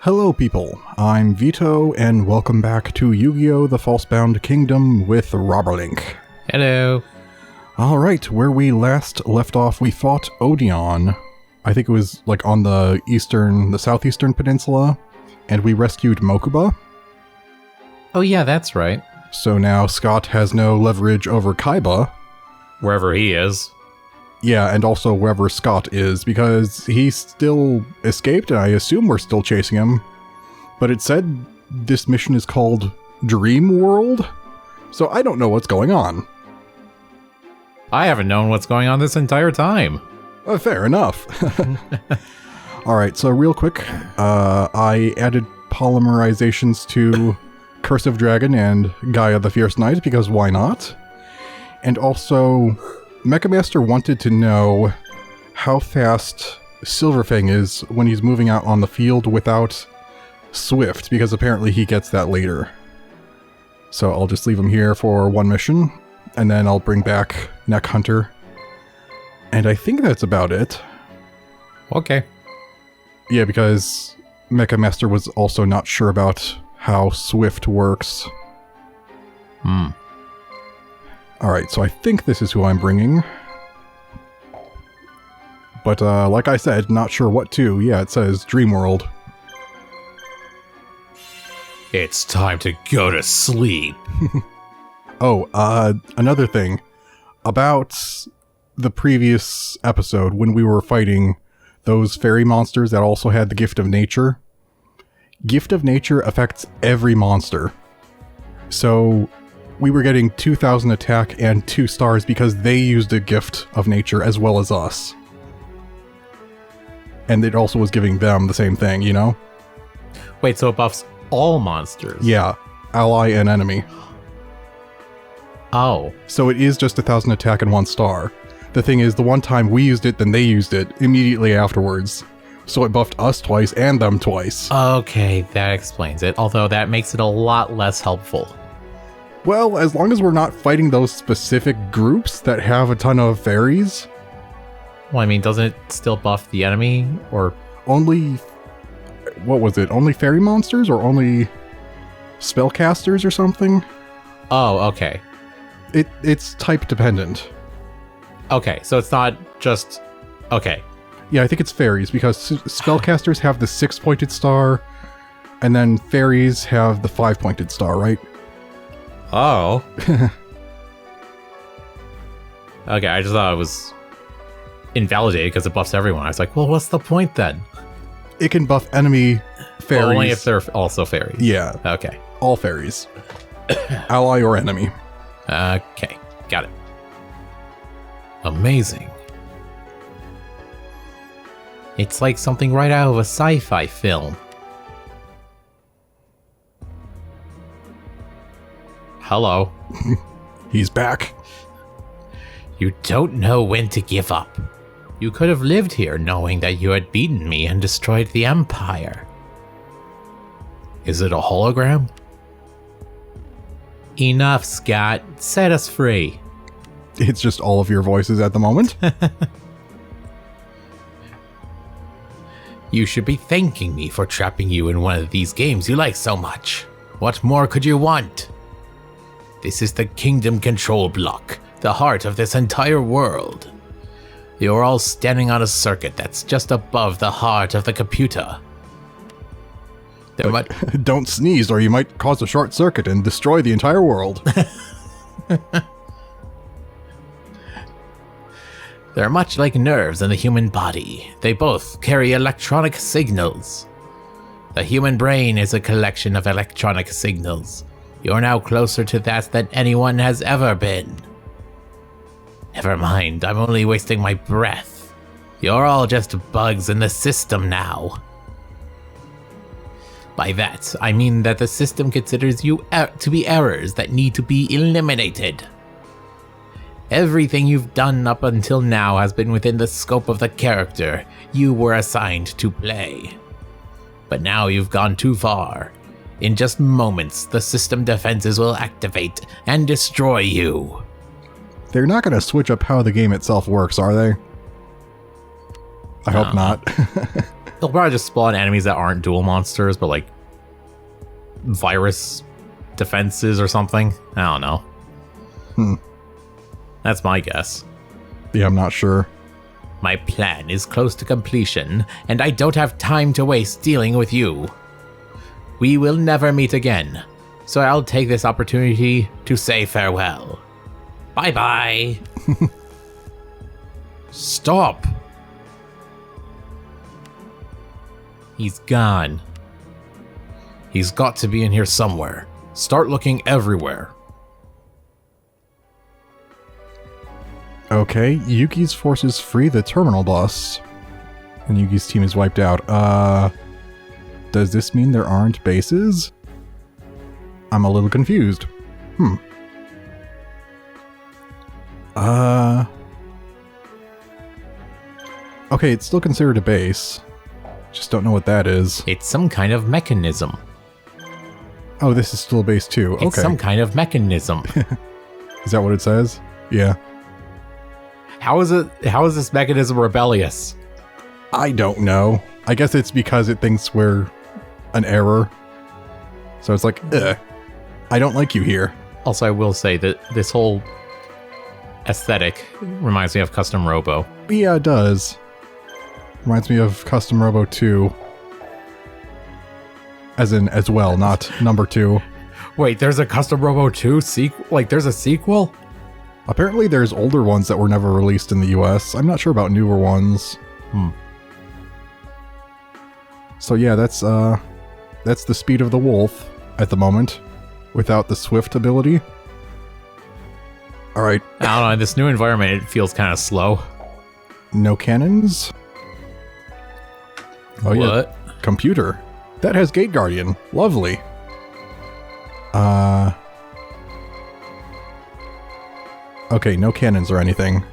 Hello people, I'm Vito, and welcome back to Yu-Gi-Oh! The Falsebound Kingdom with Robberlink. Hello. Alright, where we last left off, we fought Odeon. I think it was like on the southeastern peninsula, and we rescued Mokuba. Oh yeah, that's right. So now Scott has no leverage over Kaiba. Wherever he is. Yeah, and also wherever Scott is, because he still escaped, and I assume we're still chasing him. But it said this mission is called Dream World, so I don't know what's going on. I haven't known what's going on this entire time. Fair enough. Alright, so real quick, I added polymerizations to Curse of Dragon and Gaia the Fierce Knight, because why not? And also, Mecha Master wanted to know how fast Silverfang is when he's moving out on the field without Swift, because apparently he gets that later. So I'll just leave him here for one mission, and then I'll bring back Neck Hunter. And I think that's about it. Okay. Yeah, because Mecha Master was also not sure about how Swift works. Alright, so I think this is who I'm bringing. But, like I said, not sure what to. Yeah, it says Dream World. It's time to go to sleep. Oh, another thing. About the previous episode, when we were fighting those fairy monsters that also had the Gift of Nature. Gift of Nature affects every monster. So we were getting 2,000 attack and 2 stars because they used a Gift of Nature as well as us. And it also was giving them the same thing, you know? Wait, so it buffs all monsters? Yeah, ally and enemy. Oh. So it is just 1,000 attack and 1 star. The thing is, the one time we used it, then they used it immediately afterwards. So it buffed us twice and them twice. Okay, that explains it, although that makes it a lot less helpful. Well, as long as we're not fighting those specific groups that have a ton of fairies. Well, I mean, doesn't it still buff the enemy, or...? Only... what was it? Only fairy monsters, or only spellcasters or something? Oh, okay. It's type dependent. Okay, so it's not just... Okay. Yeah, I think it's fairies, because spellcasters have the 6-pointed star, and then fairies have the 5-pointed star, right? Oh. Okay, I just thought it was invalidated because it buffs everyone. I was like, well, what's the point then? It can buff enemy fairies. Well, only if they're also fairies. Yeah. Okay. All fairies. Ally or enemy. Okay, got it. Amazing. It's like something right out of a sci-fi film. Hello. He's back. You don't know when to give up. You could have lived here knowing that you had beaten me and destroyed the Empire. Is it a hologram? Enough, Scott. Set us free. It's just all of your voices at the moment. You should be thanking me for trapping you in one of these games you like so much. What more could you want? This is the Kingdom Control Block, the heart of this entire world. You're all standing on a circuit that's just above the heart of the computer. Don't sneeze or you might cause a short circuit and destroy the entire world. They're much like nerves in the human body. They both carry electronic signals. The human brain is a collection of electronic signals. You're now closer to that than anyone has ever been. Never mind, I'm only wasting my breath. You're all just bugs in the system now. By that, I mean that the system considers you to be errors that need to be eliminated. Everything you've done up until now has been within the scope of the character you were assigned to play. But now you've gone too far. In just moments, the system defenses will activate and destroy you. They're not going to switch up how the game itself works, are they? I hope not. They'll probably just spawn enemies that aren't dual monsters, but like virus defenses or something. I don't know. That's my guess. Yeah, I'm not sure. My plan is close to completion, and I don't have time to waste dealing with you. We will never meet again, so I'll take this opportunity to say farewell. Bye-bye. Stop. He's gone. He's got to be in here somewhere. Start looking everywhere. Okay, Yuki's forces free the terminal bus. And Yuki's team is wiped out. Does this mean there aren't bases? I'm a little confused. Okay, it's still considered a base. Just don't know what that is. It's some kind of mechanism. Oh, this is still a base too. Okay. It's some kind of mechanism. Is that what it says? Yeah. How is this mechanism rebellious? I don't know. I guess it's because it thinks we're an error. So it's like, I don't like you here. Also, I will say that this whole aesthetic reminds me of Custom Robo. Yeah, it does. Reminds me of Custom Robo 2. As in, as well, not number 2. Wait, there's a Custom Robo 2 sequel? Like, there's a sequel? Apparently there's older ones that were never released in the US. I'm not sure about newer ones. So yeah, that's the speed of the wolf at the moment, without the swift ability. Alright. I don't know, in this new environment, it feels kind of slow. No cannons? Oh what? Yeah. Computer. That has Gate Guardian. Lovely. Okay, no cannons or anything.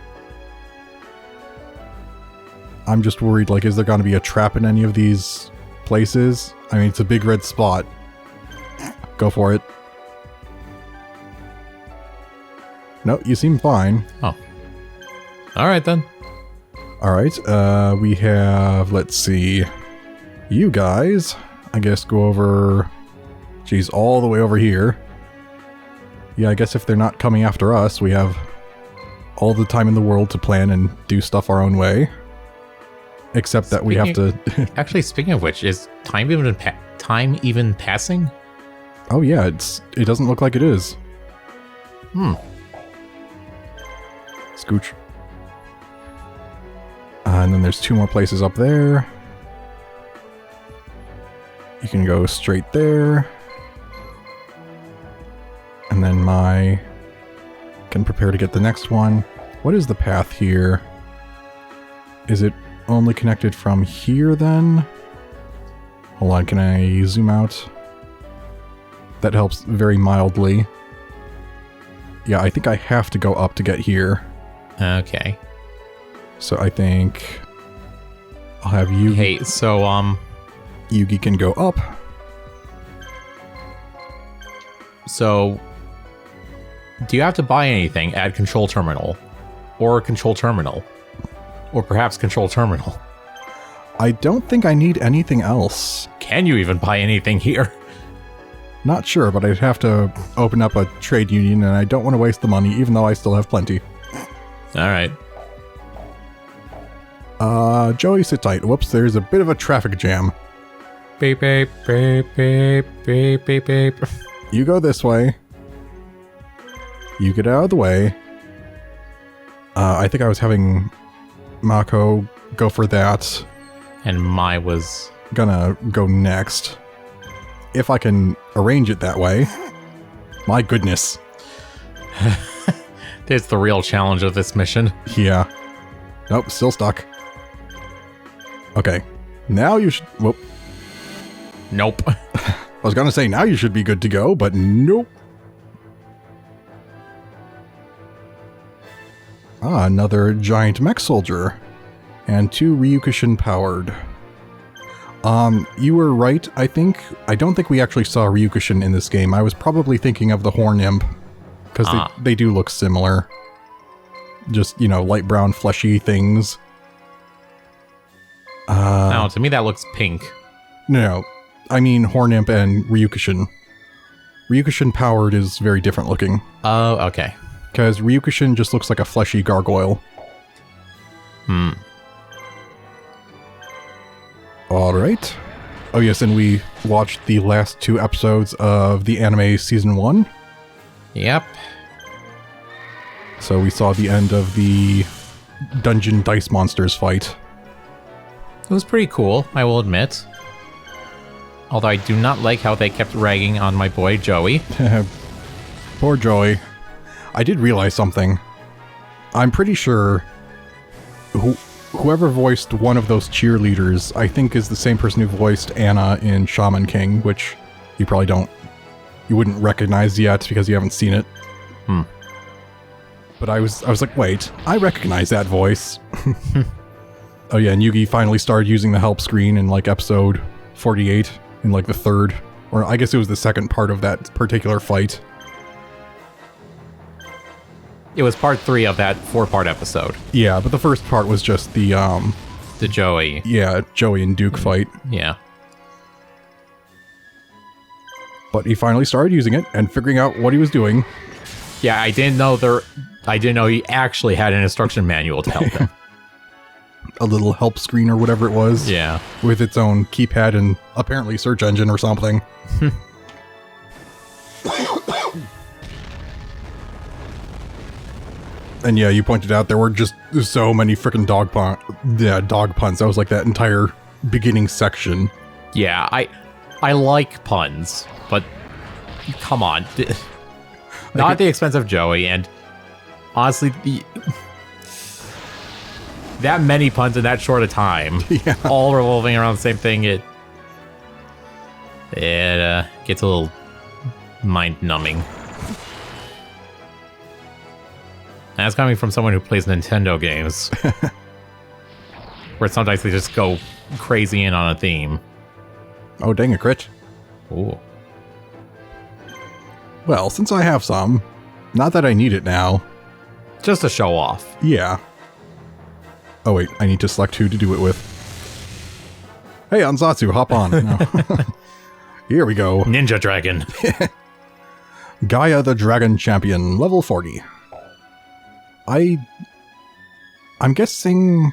I'm just worried, like, is there gonna be a trap in any of these places? I mean, it's a big red spot. Go for it. No, you seem fine. Oh. Alright then. Alright, we have, let's see, you guys, I guess go over, geez, all the way over here. Yeah, I guess if they're not coming after us, we have all the time in the world to plan and do stuff our own way. Except that we have to... Actually, speaking of which, is time even passing? Oh yeah, it doesn't look like it is. Scooch. And then there's 2 more places up there. You can go straight there. And then can prepare to get the next one. What is the path here? Is it only connected from here then? Hold on, can I zoom out? That helps very mildly. Yeah, I think I have to go up to get here. Okay. So I think I'll have Yugi. Hey, so, Yugi can go up. So, do you have to buy anything at Control Terminal? Or Control Terminal? Or perhaps Control Terminal? I don't think I need anything else. Can you even buy anything here? Not sure, but I'd have to open up a trade union, and I don't want to waste the money, even though I still have plenty. Alright. Joey, sit tight. Whoops, there's a bit of a traffic jam. Beep, beep, beep, beep, beep, beep, beep. You go this way. You get out of the way. I think I was having Mako go for that. And Mai was... Gonna go next. If I can arrange it that way. My goodness. It's the real challenge of this mission. Yeah. Nope, still stuck. Okay. Now you should... Whoop. Nope. I was gonna say now you should be good to go, but nope. Ah, another giant mech soldier. And 2 Ryukushin powered. You were right, I think. I don't think we actually saw Ryukushin in this game. I was probably thinking of the Horn Imp. Because they do look similar. Just, you know, light brown, fleshy things. No, to me that looks pink. No, I mean Hornimp and Ryukushin. Ryukushin powered is very different looking. Oh, okay. Because Ryukushin just looks like a fleshy gargoyle. Alright. Oh yes, and we watched the last 2 episodes of the anime Season 1. Yep. So we saw the end of the Dungeon Dice Monsters fight. It was pretty cool, I will admit. Although I do not like how they kept ragging on my boy Joey. Poor Joey. I did realize something. I'm pretty sure whoever voiced one of those cheerleaders, I think is the same person who voiced Anna in Shaman King, which you probably you wouldn't recognize yet because you haven't seen it. But I was like, wait, I recognize that voice. Oh yeah, and Yugi finally started using the help screen in like episode 48, in like the 3rd, or I guess it was the 2nd part of that particular fight. It was part 3 of that 4-part episode. Yeah, but the first part was just the Joey. Yeah, Joey and Duke fight. Yeah. But he finally started using it and figuring out what he was doing. Yeah, I didn't know he actually had an instruction manual to help him. A little help screen or whatever it was. Yeah. With its own keypad and apparently search engine or something. And yeah, you pointed out there were just so many freaking dog puns. That was like that entire beginning section. Yeah, I like puns, but come on. Not at the expense of Joey, and honestly, that many puns in that short a time, all revolving around the same thing, it gets a little mind-numbing. That's coming from someone who plays Nintendo games, where sometimes they just go crazy in on a theme. Oh, dang it, crit. Ooh. Well, since I have some, not that I need it now. Just to show off. Yeah. Oh wait, I need to select who to do it with. Hey, Ansatsu, hop on. No. Here we go. Ninja Dragon. Gaia the Dragon Champion, level 40. I'm guessing...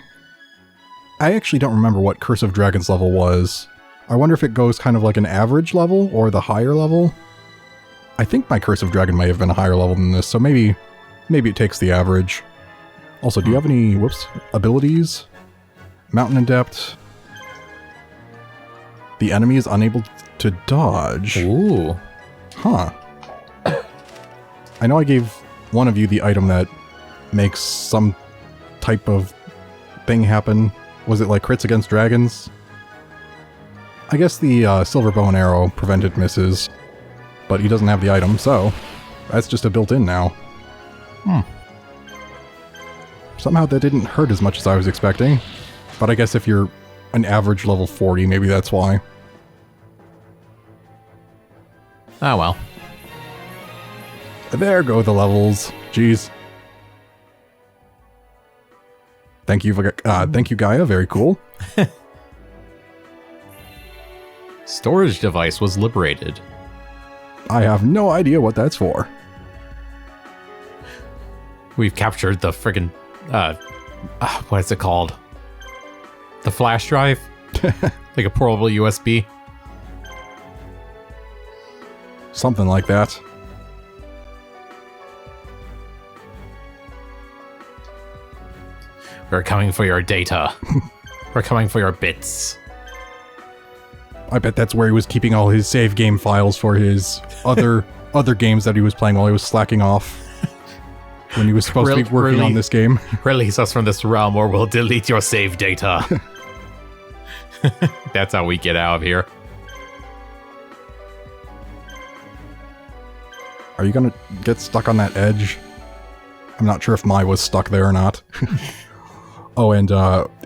I actually don't remember what Curse of Dragons level was. I wonder if it goes kind of like an average level or the higher level. I think my Curse of Dragon may have been a higher level than this, so maybe it takes the average. Also, do you have any, abilities? Mountain Adept. The enemy is unable to dodge. Ooh. Huh. I know I gave one of you the item that makes some type of thing happen. Was it like crits against dragons? I guess the silver bow and arrow prevented misses, but he doesn't have the item, so that's just a built-in now. Somehow that didn't hurt as much as I was expecting, but I guess if you're an average level 40, maybe that's why. Oh well. There go the levels. Jeez. Thank you, Gaia. Very cool. Storage device was liberated. I have no idea what that's for. We've captured the friggin' what is it called? The flash drive? Like a portable USB? Something like that. We're coming for your data. We're coming for your bits. I bet that's where he was keeping all his save game files for his other games that he was playing while he was slacking off. When he was supposed to be working on this game. Release us from this realm or we'll delete your save data. That's how we get out of here. Are you gonna get stuck on that edge? I'm not sure if Mai was stuck there or not. Oh, and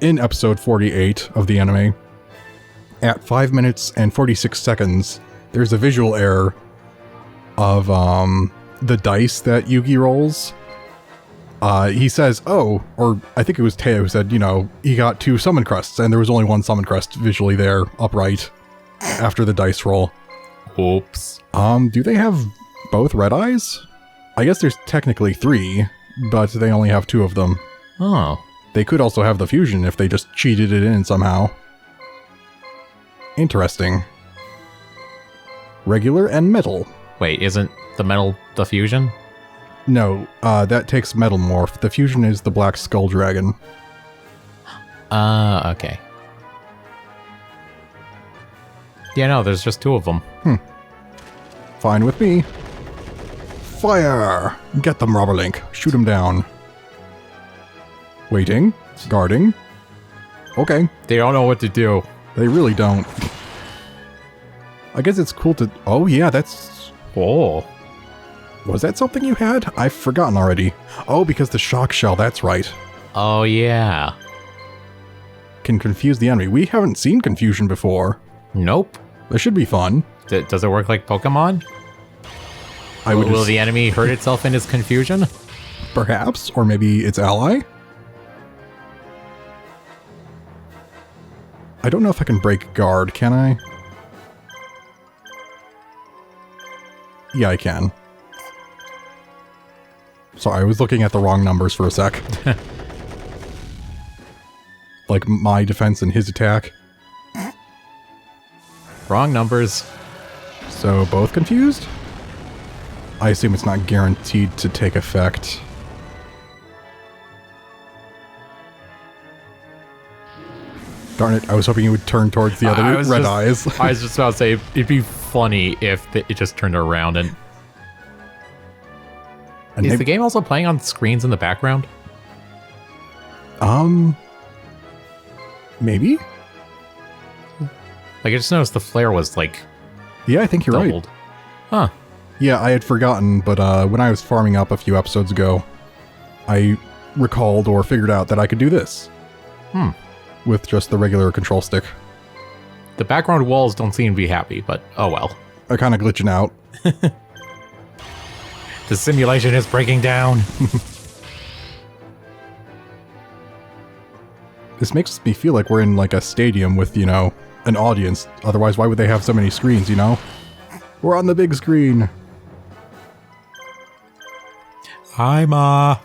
in episode 48 of the anime, at 5 minutes and 46 seconds, there's a visual error of the dice that Yugi rolls. He says, oh, or I think it was Teo who said, he got 2 summon crests, and there was only 1 summon crest visually there, upright, after the dice roll. Oops. Do they have both red eyes? I guess there's technically 3, but they only have 2 of them. Oh. They could also have the fusion if they just cheated it in somehow. Interesting. Regular and metal. Wait, isn't the metal the fusion? No, that takes metal morph. The fusion is the black skull dragon. Okay. Yeah, no, there's just 2 of them. Fine with me. Fire! Get them, Robberlink. Shoot them down. Waiting. Guarding. Okay. They don't know what to do. They really don't. I guess it's cool to... Oh, yeah, that's... Oh. Was that something you had? I've forgotten already. Oh, because the shock shell, that's right. Oh, yeah. Can confuse the enemy. We haven't seen confusion before. Nope. This should be fun. Does it work like Pokemon? Will the enemy hurt itself in its confusion? Perhaps, or maybe its ally? I don't know if I can break guard, can I? Yeah, I can. Sorry, I was looking at the wrong numbers for a sec. Like my defense and his attack. Wrong numbers. So both confused? I assume it's not guaranteed to take effect. Darn it, I was hoping you would turn towards the other red eyes. I was just about to say, it'd be funny if it just turned around and... Is the game also playing on screens in the background? Maybe? Like, I just noticed the flare was, like... Yeah, I think you're doubled. Right. Huh. Yeah, I had forgotten, but when I was farming up a few episodes ago, I recalled or figured out that I could do this. With just the regular control stick. The background walls don't seem to be happy, but oh well. They're kind of glitching out. The simulation is breaking down. This makes me feel like we're in like a stadium with, an audience. Otherwise, why would they have so many screens, We're on the big screen. Hi, Ma.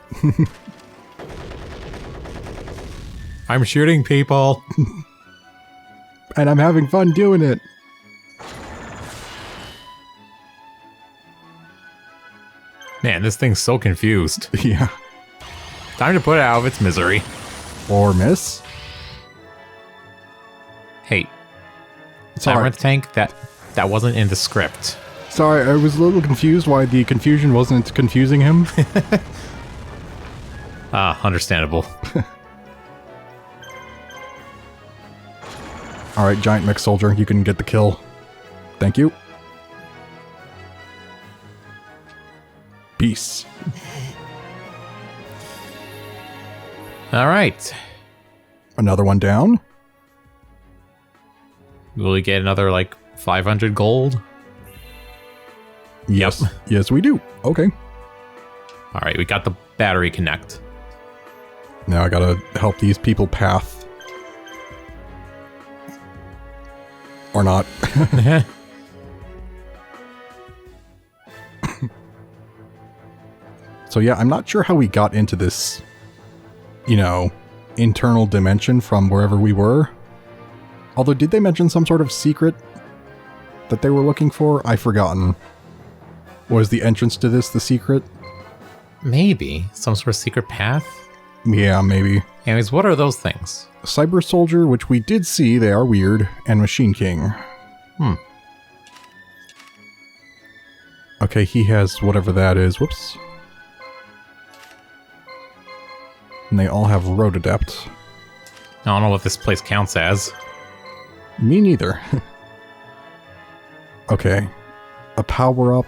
I'm shooting people. And I'm having fun doing it. Man, this thing's so confused. Yeah. Time to put it out of its misery. Or miss. Hey. Sorry. Labyrinth Tank, that wasn't in the script. Sorry, I was a little confused why the confusion wasn't confusing him. Understandable. Alright, giant mech soldier, you can get the kill. Thank you. Peace. Alright. Another one down. Will we get another, 500 gold? Yes. Yes, we do. Okay. Alright, we got the battery connect. Now I gotta help these people path. Or not. So yeah, I'm not sure how we got into this, internal dimension from wherever we were. Although, did they mention some sort of secret that they were looking for? I've forgotten. Was the entrance to this the secret? Maybe. Some sort of secret path? Yeah, maybe. Anyways, what are those things? Cyber Soldier, which we did see, they are weird, and Machine King. Okay, he has whatever that is. Whoops. And they all have Road Adept. I don't know what this place counts as. Me neither. Okay. A power-up.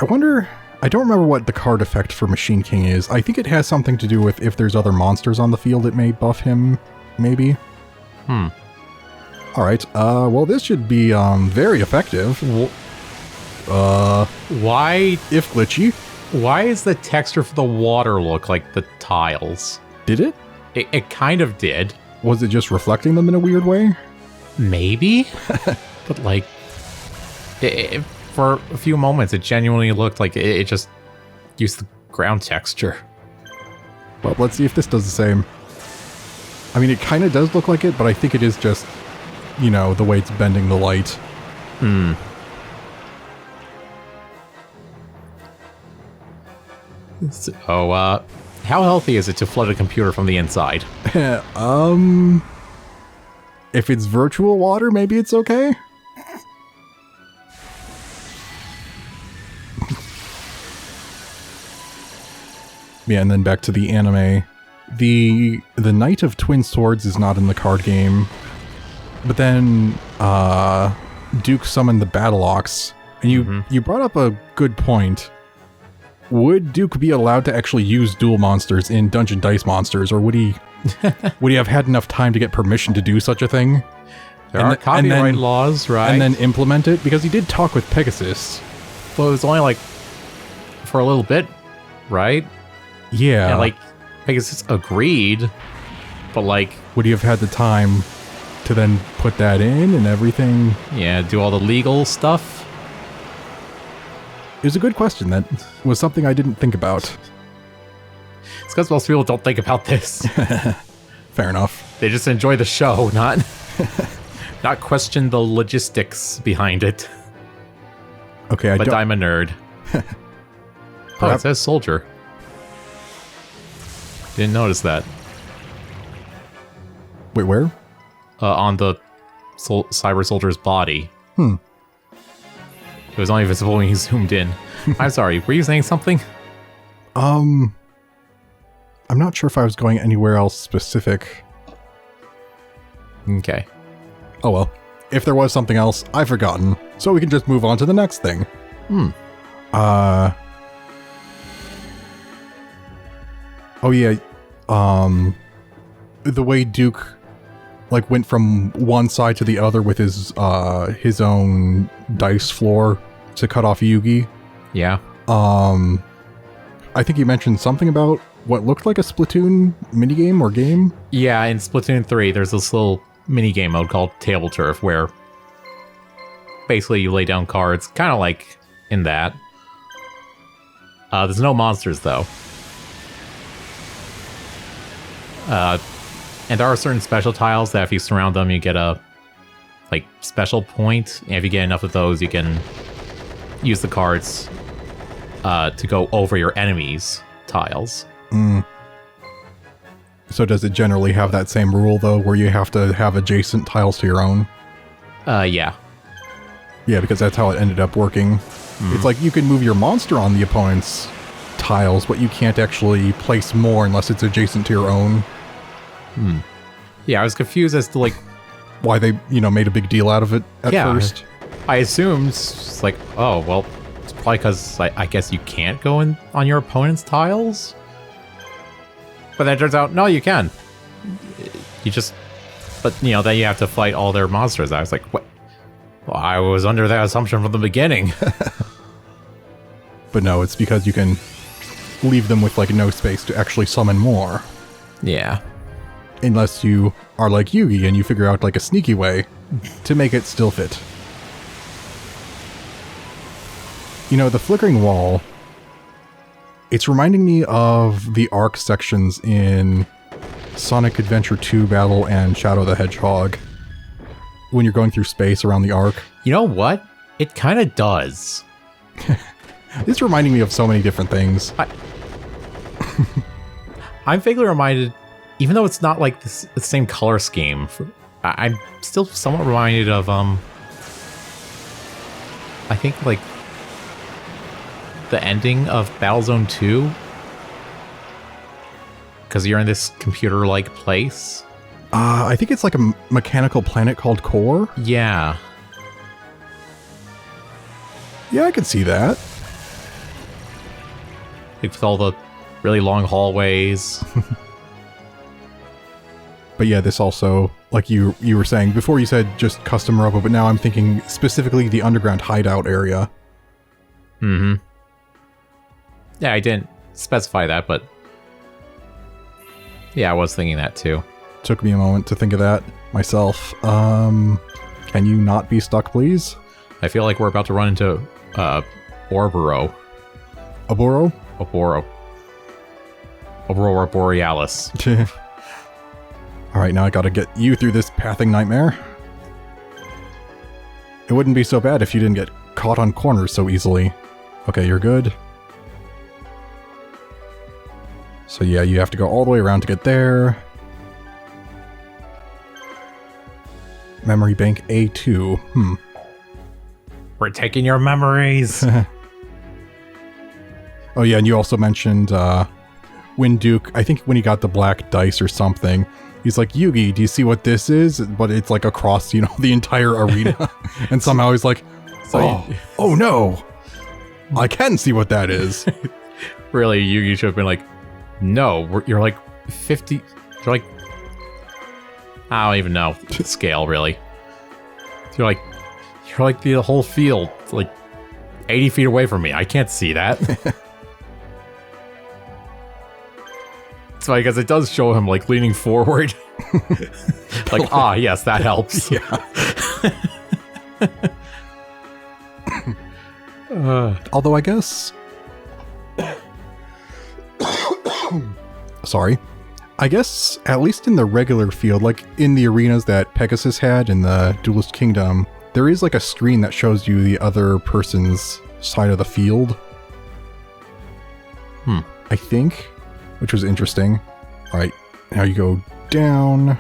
I wonder... I don't remember what the card effect for Machine King is. I think it has something to do with if there's other monsters on the field, it may buff him, maybe? Alright, well this should be, very effective. Why? If glitchy. Why is the texture for the water look like the tiles? Did it? It kind of did. Was it just reflecting them in a weird way? Maybe? But like, for a few moments, it genuinely looked like it just used the ground texture. Well, let's see if this does the same. I mean, it kind of does look like it, but I think it is just, you know, the way it's bending the light. Hmm. So, how healthy is it to flood a computer from the inside? If it's virtual water, maybe it's okay? Yeah, and then back to the anime. The Knight of Twin Swords is not in the card game, but then Duke summoned the Battle Ox, and you brought up a good point. Would Duke be allowed to actually use dual monsters in Dungeon Dice Monsters, or would he have had enough time to get permission to do such a thing? There are copyright laws, right? And then implement it? Because he did talk with Pegasus. Well, it was only like for a little bit, right? Yeah. And like Pegasus agreed, but like, would he have had the time to then put that in and everything? Yeah, do all the legal stuff. It was a good question. That was something I didn't think about. It's because most people don't think about this. Fair enough. They just enjoy the show, not question the logistics behind it. Okay, but I'm a nerd. Oh, it says soldier. Didn't notice that. Wait, where? On the cyber soldier's body. It was only visible when he zoomed in. I'm sorry, were you saying something? I'm not sure if I was going anywhere else specific. Okay. Oh well. If there was something else, I've forgotten. So we can just move on to the next thing. Oh yeah. The way Duke like went from one side to the other with his own dice floor to cut off Yugi. Yeah. I think you mentioned something about what looked like a Splatoon minigame or game. Yeah, in Splatoon 3, there's this little minigame mode called Table Turf where basically you lay down cards, kind of like in that. There's no monsters, though. And there are certain special tiles that if you surround them, you get a like special point. And if you get enough of those, you can use the cards to go over your enemies' tiles. So does it generally have that same rule, though, where you have to have adjacent tiles to your own? Yeah. Yeah, because that's how it ended up working. It's like you can move your monster on the opponent's tiles, but you can't actually place more unless it's adjacent to your own. Yeah, I was confused as to, like... why they, made a big deal out of it at first. I assumed, it's like, oh, well, it's probably because I guess you can't go in on your opponent's tiles? But then it turns out, no, you can. You just... But, then you have to fight all their monsters. I was like, what? Well, I was under that assumption from the beginning. But no, it's because you can leave them with, like, no space to actually summon more. Yeah. Unless you are like Yugi and you figure out, like, a sneaky way to make it still fit. The flickering wall, it's reminding me of the arc sections in Sonic Adventure 2 Battle and Shadow the Hedgehog. When you're going through space around the arc. You know what? It kind of does. It's reminding me of so many different things. I'm vaguely reminded, even though it's not like the same color scheme, I'm still somewhat reminded of, I think, like, the ending of Battlezone 2. Because you're in this computer-like place. I think it's like a mechanical planet called Core. Yeah. Yeah, I could see that. Like with all the really long hallways. But yeah, this also, like you were saying, before you said just custom robo, but now I'm thinking specifically the underground hideout area. Mm-hmm. Yeah, I didn't specify that, but yeah, I was thinking that too. Took me a moment to think of that myself. Can you not be stuck, please? I feel like we're about to run into Orboro. Aboro? Aurora Borealis. Alright, now I gotta get you through this pathing nightmare. It wouldn't be so bad if you didn't get caught on corners so easily. Okay, you're good. So yeah, you have to go all the way around to get there. Memory bank A2. We're taking your memories. Oh yeah, and you also mentioned when Duke, I think when he got the black dice or something, he's like, Yugi, do you see what this is? But it's like across, the entire arena. And somehow he's like, oh no, I can see what that is. Really, Yugi should have been like, no, you're like 50, you're like, I don't even know the scale, really. You're like the whole field, like 80 feet away from me. I can't see that. It's funny because it does show him like leaning forward. Like, yes, that helps. Yeah. Although I guess... Sorry. I guess, at least in the regular field, like in the arenas that Pegasus had in the Duelist Kingdom, there is like a screen that shows you the other person's side of the field. I think, which was interesting. All right, now you go down.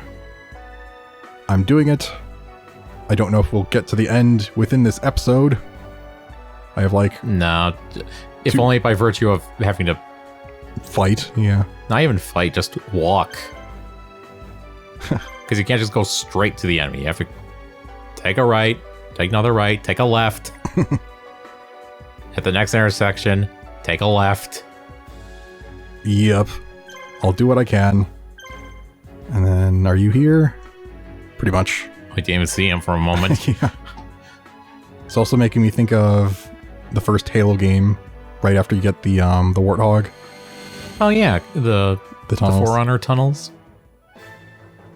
I'm doing it. I don't know if we'll get to the end within this episode. I have like... No, if only by virtue of having to... Fight, yeah. Not even fight, just walk. Because you can't just go straight to the enemy. You have to take a right, take another right, take a left. At the next intersection, take a left. Yep. I'll do what I can. And then, are you here? Pretty much. I didn't even see him for a moment. Yeah. It's also making me think of the first Halo game, right after you get the Warthog. Oh yeah, the tunnels. Forerunner tunnels.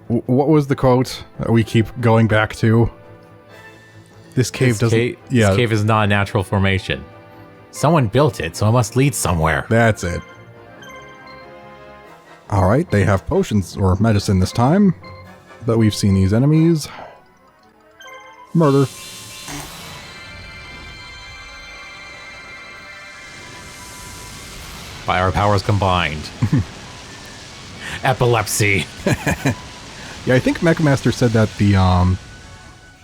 What was the quote that we keep going back to? This cave doesn't... This cave is not a natural formation. Someone built it, so it must lead somewhere. That's it. Alright, they have potions, or medicine this time. But we've seen these enemies. Murder. By our powers combined. Epilepsy. Yeah, I think Mechamaster said that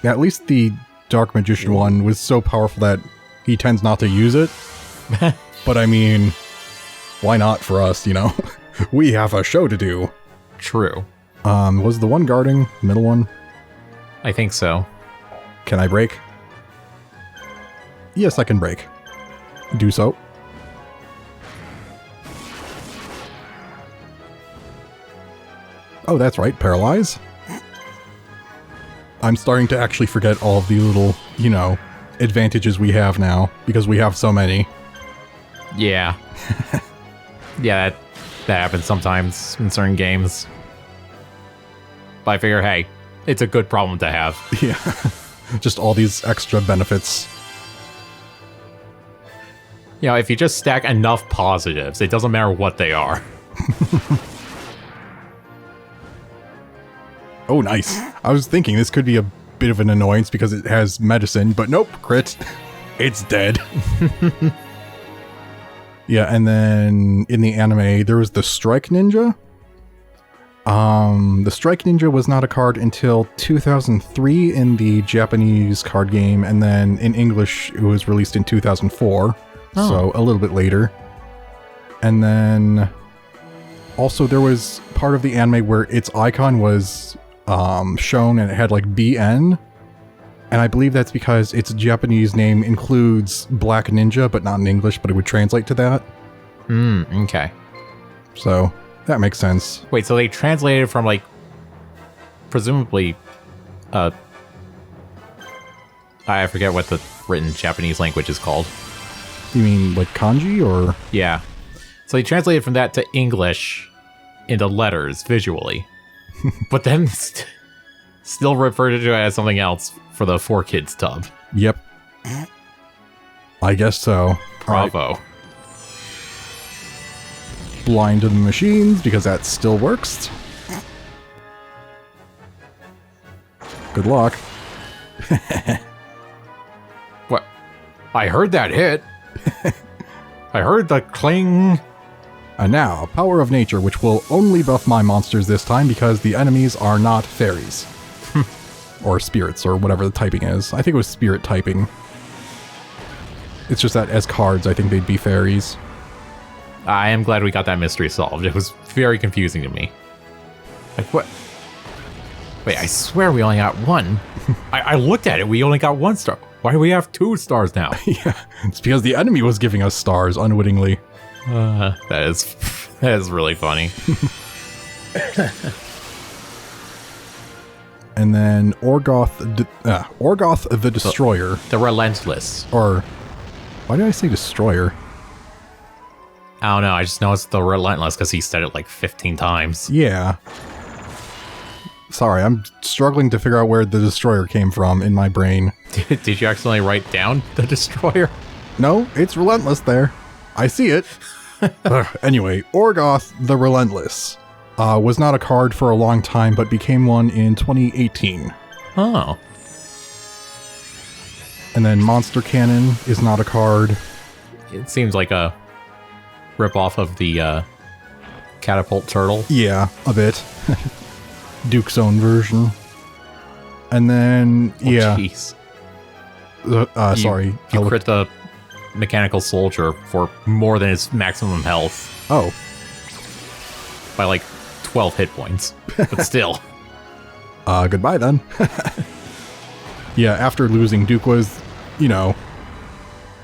at least the Dark Magician one was so powerful that he tends not to use it. But I mean, why not for us, We have a show to do. True. Was the one guarding the middle one? I think so. Can I break? Yes, I can break. Do so. Oh, that's right, paralyze. I'm starting to actually forget all of the little, advantages we have now, because we have so many. Yeah. Yeah, that happens sometimes in certain games. But I figure, hey, it's a good problem to have. Yeah. Just all these extra benefits. If you just stack enough positives, it doesn't matter what they are. Oh, nice. I was thinking this could be a bit of an annoyance because it has medicine, but nope, crit. It's dead. Yeah, and then in the anime, there was the Strike Ninja. The Strike Ninja was not a card until 2003 in the Japanese card game, and then in English, it was released in 2004, so a little bit later. And then also there was part of the anime where its icon was shown and it had like BN, and I believe that's because its Japanese name includes Black Ninja, but not in English, but it would translate to that. Okay. So that makes sense. Wait, so they translated from like presumably I forget what the written Japanese language is called. You mean like kanji or? Yeah. So he translated from that to English into letters visually, but then still referred to it as something else for the 4Kids tub. Yep. I guess so. Bravo. Right. Blind to the machines, because that still works. Good luck. What? I heard that hit. I heard the cling. And now, Power of Nature, which will only buff my monsters this time because the enemies are not fairies. Or spirits, or whatever the typing is. I think it was spirit typing. It's just that as cards, I think they'd be fairies. I am glad we got that mystery solved. It was very confusing to me. Like, what? Wait, I swear we only got one. I looked at it, we only got 1 star. Why do we have 2 stars now? Yeah, it's because the enemy was giving us stars unwittingly. That is really funny. And then Orgoth the Destroyer. The Relentless. Or, why did I say Destroyer? I don't know, I just know it's the Relentless because he said it like 15 times. Yeah. Sorry, I'm struggling to figure out where the Destroyer came from in my brain. Did you accidentally write down the Destroyer? No, it's Relentless there. I see it. Anyway, Orgoth the Relentless was not a card for a long time, but became one in 2018. Oh. And then Monster Cannon is not a card. It seems like a ripoff of the Catapult Turtle. Yeah, a bit. Duke's own version. And then, yeah. Jeez. Sorry. You crit the Mechanical Soldier for more than his maximum health. Oh. By like 12 hit points. But still. Goodbye then. Yeah, after losing, Duke was,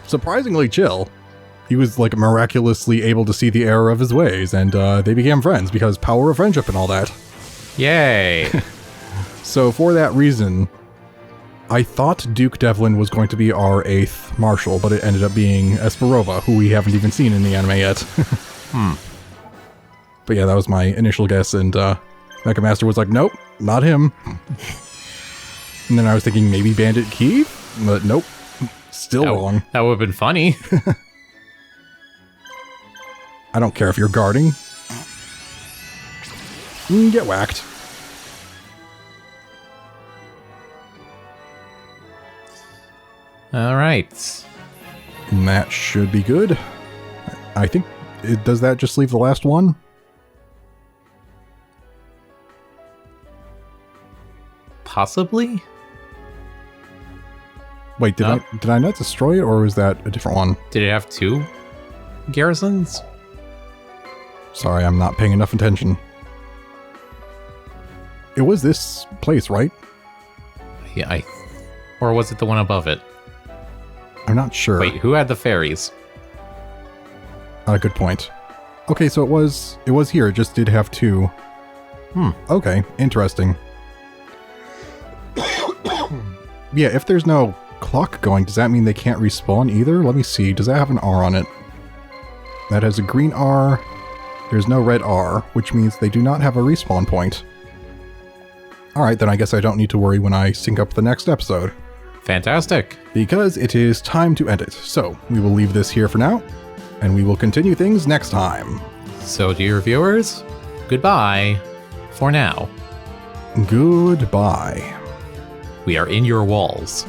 surprisingly chill. He was like miraculously able to see the error of his ways, and they became friends because power of friendship and all that. Yay! So for that reason, I thought Duke Devlin was going to be our 8th Marshal, but it ended up being Esperova, who we haven't even seen in the anime yet. But yeah, that was my initial guess, and Mecha Master was like, nope, not him. And then I was thinking maybe Bandit Keith, but nope, still wrong. That would have been funny. I don't care if you're guarding. Get whacked. All right. And that should be good. I think, does that just leave the last one? Possibly? Wait, did I not destroy it, or was that a different one? Did it have 2 garrisons? Sorry, I'm not paying enough attention. It was this place, right? Yeah, or was it the one above it? I'm not sure. Wait, who had the fairies? Good point. Okay, so it was here. It just did have 2. Okay, interesting. Yeah, if there's no clock going, does that mean they can't respawn either? Let me see. Does that have an R on it? That has a green R. There's no red R, which means they do not have a respawn point. Alright, then I guess I don't need to worry when I sync up the next episode. Fantastic. Because it is time to end it. So, we will leave this here for now, and we will continue things next time. So, dear viewers, goodbye for now. Goodbye. We are in your walls.